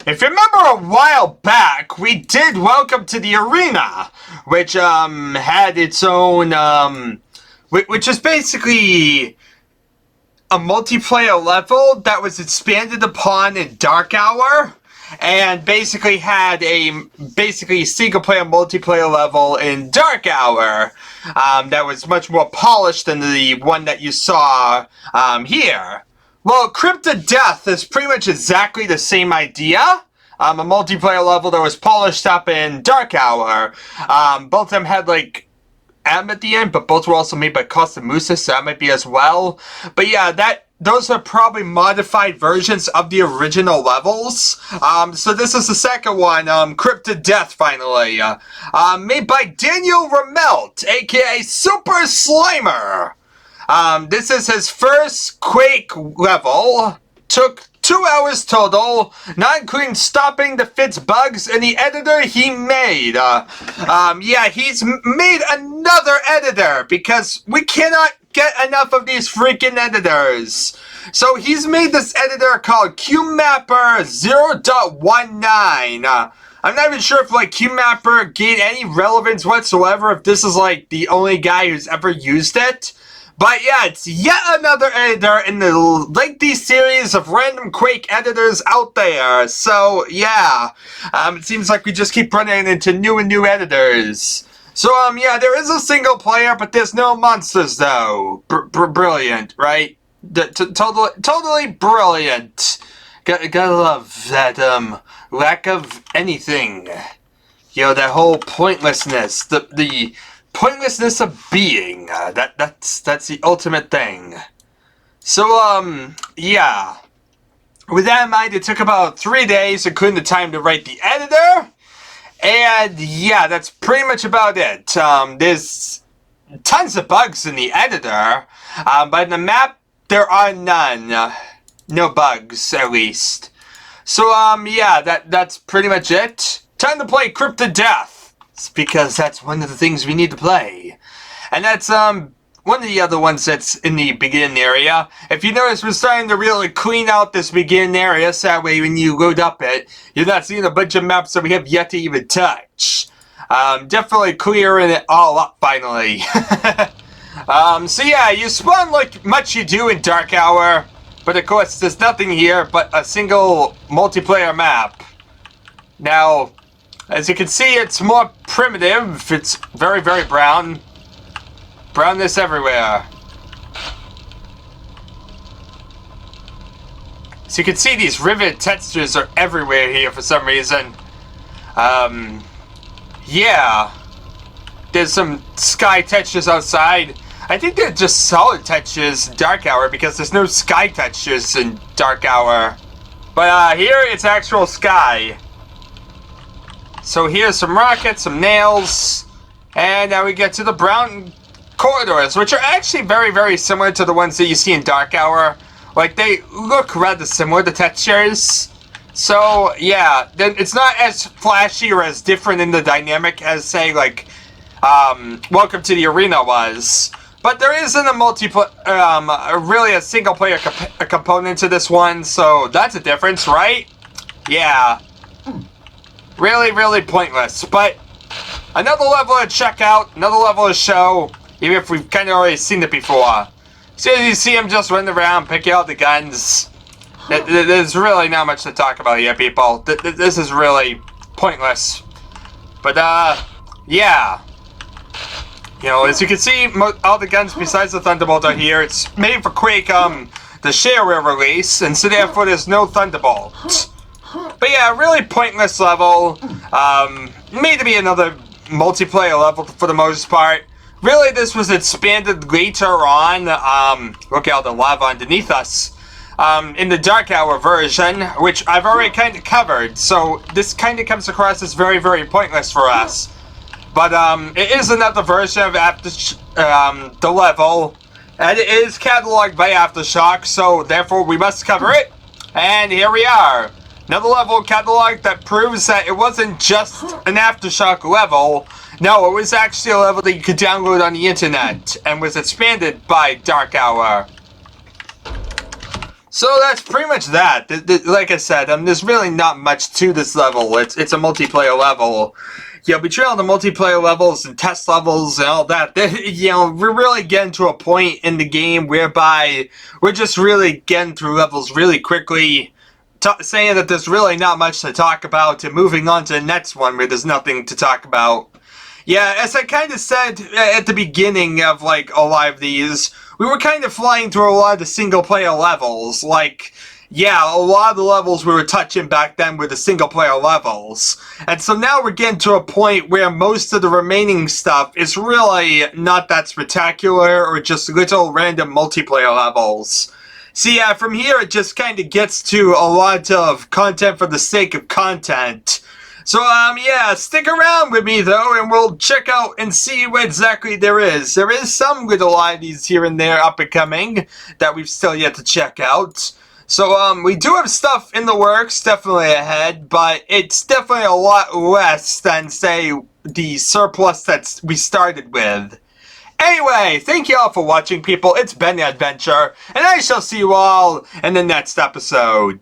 If you remember a while back, we did Welcome to the Arena, which had its own which is basically a multiplayer level that was expanded upon in Dark Hour, and basically had a single player multiplayer level in Dark Hour that was much more polished than the one that you saw here. Well, Crypt'o'Death is pretty much exactly the same idea. A multiplayer level that was polished up in Dark Hour. Both of them had like M at the end, but both were also made by Costa Musa, so that might be as well. But yeah, those are probably modified versions of the original levels. So this is the second one, Crypt'o'Death, finally. Made by Daniel Ramelt, aka Super Slimer. This is his first Quake level. Took 2 hours total, not including stopping the fix bugs in the editor he made. Yeah, he's made another editor because we cannot get enough of these freaking editors. So he's made this editor called QMapper 0.19. I'm not even sure if like QMapper gained any relevance whatsoever, if this is like the only guy who's ever used it. But yeah, it's yet another editor in the lengthy series of random Quake editors out there. So yeah, it seems like we just keep running into new and new editors. So yeah, there is a single player, but there's no monsters though. Brilliant, right? Totally brilliant. Gotta love that lack of anything. You know, that whole pointlessness. The pointlessness of being. That's the ultimate thing. So, yeah. With that in mind, it took about 3 days, including the time to write the editor. And, yeah, that's pretty much about it. There's tons of bugs in the editor. But in the map, there are none. No bugs, at least. So, yeah, that's pretty much it. Time to play Crypt'o'Death. Because that's one of the things we need to play. And that's one of the other ones that's in the beginning area. If you notice, we're starting to really clean out this beginning area, so that way when you load up it, you're not seeing a bunch of maps that we have yet to even touch. Definitely clearing it all up finally. So yeah, you spawn like much you do in Dark Hour, but of course there's nothing here but a single multiplayer map. Now, as you can see, it's more primitive. It's very, very brown. Brownness everywhere. So you can see these rivet textures are everywhere here for some reason. Yeah. There's some sky textures outside. I think they're just solid textures in Dark Hour because there's no sky textures in Dark Hour. But here it's actual sky. So here's some rockets, some nails, and now we get to the brown corridors, which are actually very, very similar to the ones that you see in Dark Hour. Like, they look rather similar, the textures. So, yeah, it's not as flashy or as different in the dynamic as, say, like, Welcome to the Arena was. But there isn't a really a single-player component to this one, so that's a difference, right? Yeah. Really, really pointless, but another level to check out, another level to show, even if we've kind of already seen it before. So as you see him just running around, picking out the guns. There's really not much to talk about here, people. This is really pointless. But, yeah. You know, as you can see, all the guns besides the Thunderbolt are here. It's made for Quake, the shareware release, and so therefore there's no Thunderbolt. But yeah, really pointless level. Made to be another multiplayer level for the most part. Really, this was expanded later on. Look at all the lava underneath us. In the Dark Hour version, which I've already kind of covered. So this kind of comes across as very, very pointless for us. But it is another version of the level. And it is cataloged by Aftershock, so therefore we must cover it. And here we are. Another level catalog that proves that it wasn't just an Aftershock level. No, it was actually a level that you could download on the internet and was expanded by Dark Hour. So that's pretty much that. Like I said, there's really not much to this level. It's a multiplayer level. Between all the multiplayer levels and test levels and all that, we're really getting to a point in the game whereby we're just really getting through levels really quickly, saying that there's really not much to talk about, and moving on to the next one where there's nothing to talk about. Yeah, as I kind of said at the beginning of, like, a lot of these, we were kind of flying through a lot of the single-player levels. Like, yeah, a lot of the levels we were touching back then were the single-player levels. And so now we're getting to a point where most of the remaining stuff is really not that spectacular or just little random multiplayer levels. So yeah, from here it just kind of gets to a lot of content for the sake of content. So, yeah, stick around with me, though, and we'll check out and see what exactly there is. There is some little IDs here and there up and coming that we've still yet to check out. So, we do have stuff in the works, definitely ahead, but it's definitely a lot less than, say, the surplus that we started with. Anyway, thank you all for watching, people. It's been the Adventure, and I shall see you all in the next episode.